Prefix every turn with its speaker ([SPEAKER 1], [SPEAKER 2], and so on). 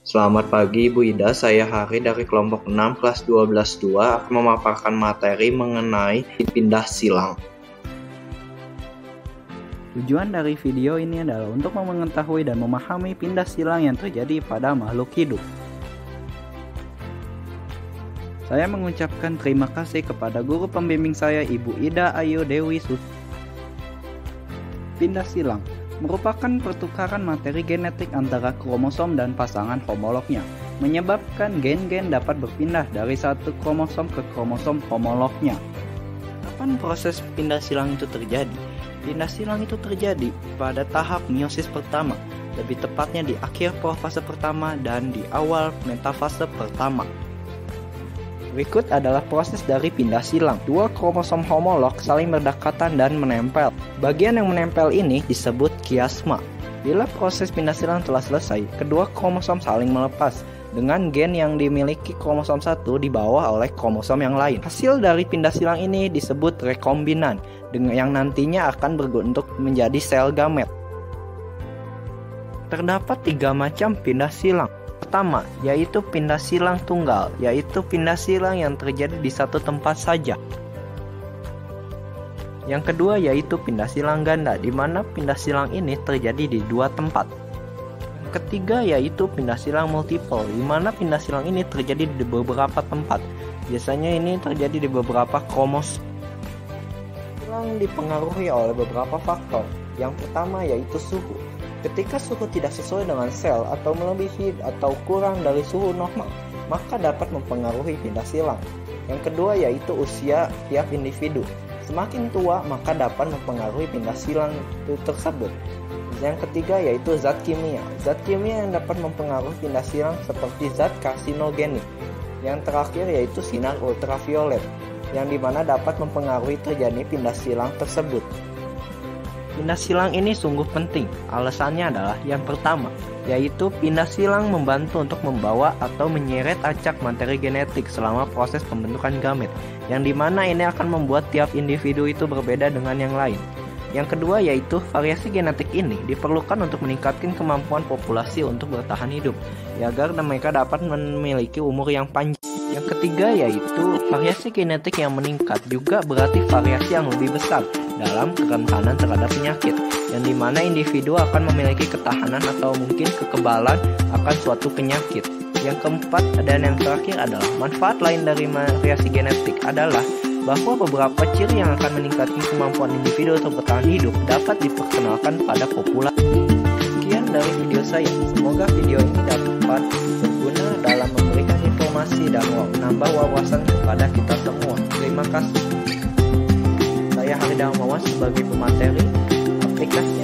[SPEAKER 1] Selamat pagi Ibu Ida, saya Hari dari kelompok 6 kelas 12-2 akan memaparkan materi mengenai pindah silang.
[SPEAKER 2] Tujuan dari video ini adalah untuk mengetahui dan memahami pindah silang yang terjadi pada makhluk hidup. Saya mengucapkan terima kasih kepada guru pembimbing saya Ibu Ida Ayu Dewi Sus. Pindah silang merupakan pertukaran materi genetik antara kromosom dan pasangan homolognya, menyebabkan gen-gen dapat berpindah dari satu kromosom ke kromosom homolognya. Kapan proses pindah silang itu terjadi? Pindah silang itu terjadi pada tahap meiosis pertama, lebih tepatnya di akhir profase pertama dan di awal metafase pertama. Berikut adalah proses dari pindah silang. Dua kromosom homolog saling berdekatan dan menempel. Bagian yang menempel ini disebut kiasma. Bila proses pindah silang telah selesai, kedua kromosom saling melepas dengan gen yang dimiliki kromosom satu dibawa oleh kromosom yang lain. Hasil dari pindah silang ini disebut rekombinan, yang nantinya akan berbentuk menjadi sel gamet. Terdapat 3 macam pindah silang. Pertama, yaitu pindah silang tunggal, yaitu pindah silang yang terjadi di satu tempat saja. Yang kedua yaitu pindah silang ganda, di mana pindah silang ini terjadi di 2 tempat. Yang ketiga yaitu pindah silang multiple, di mana pindah silang ini terjadi di beberapa tempat. Biasanya ini terjadi di beberapa kromosom. Silang dipengaruhi oleh beberapa faktor. Yang pertama yaitu suhu. Ketika suhu tidak sesuai dengan sel atau melebihi atau kurang dari suhu normal, maka dapat mempengaruhi pindah silang. Yang kedua yaitu usia tiap individu. Semakin tua maka dapat mempengaruhi pindah silang tersebut. Yang ketiga yaitu zat kimia. Zat kimia yang dapat mempengaruhi pindah silang seperti zat karsinogenik. Yang terakhir yaitu sinar ultraviolet, yang dimana dapat mempengaruhi terjadi pindah silang tersebut. Pindah silang ini sungguh penting. Alasannya adalah yang pertama, yaitu pindah silang membantu untuk membawa atau menyeret acak materi genetik selama proses pembentukan gamet, yang dimana ini akan membuat tiap individu itu berbeda dengan yang lain. Yang kedua yaitu variasi genetik ini diperlukan untuk meningkatkan kemampuan populasi untuk bertahan hidup, agar mereka dapat memiliki umur yang panjang. Yang ketiga yaitu variasi genetik yang meningkat juga berarti variasi yang lebih besar dalam kerentanan terhadap penyakit, yang dimana individu akan memiliki ketahanan atau mungkin kekebalan akan suatu penyakit. Yang keempat dan yang terakhir adalah manfaat lain dari variasi genetik adalah bahwa beberapa ciri yang akan meningkatkan kemampuan individu untuk bertahan hidup dapat diperkenalkan pada populasi. Sekian dari video saya. Semoga video ini dapat berguna dalam memberikan informasi dan menambah wawasan kepada kita semua. Terima kasih. Saya Hari Darmawan sebagai pemateri aplikasi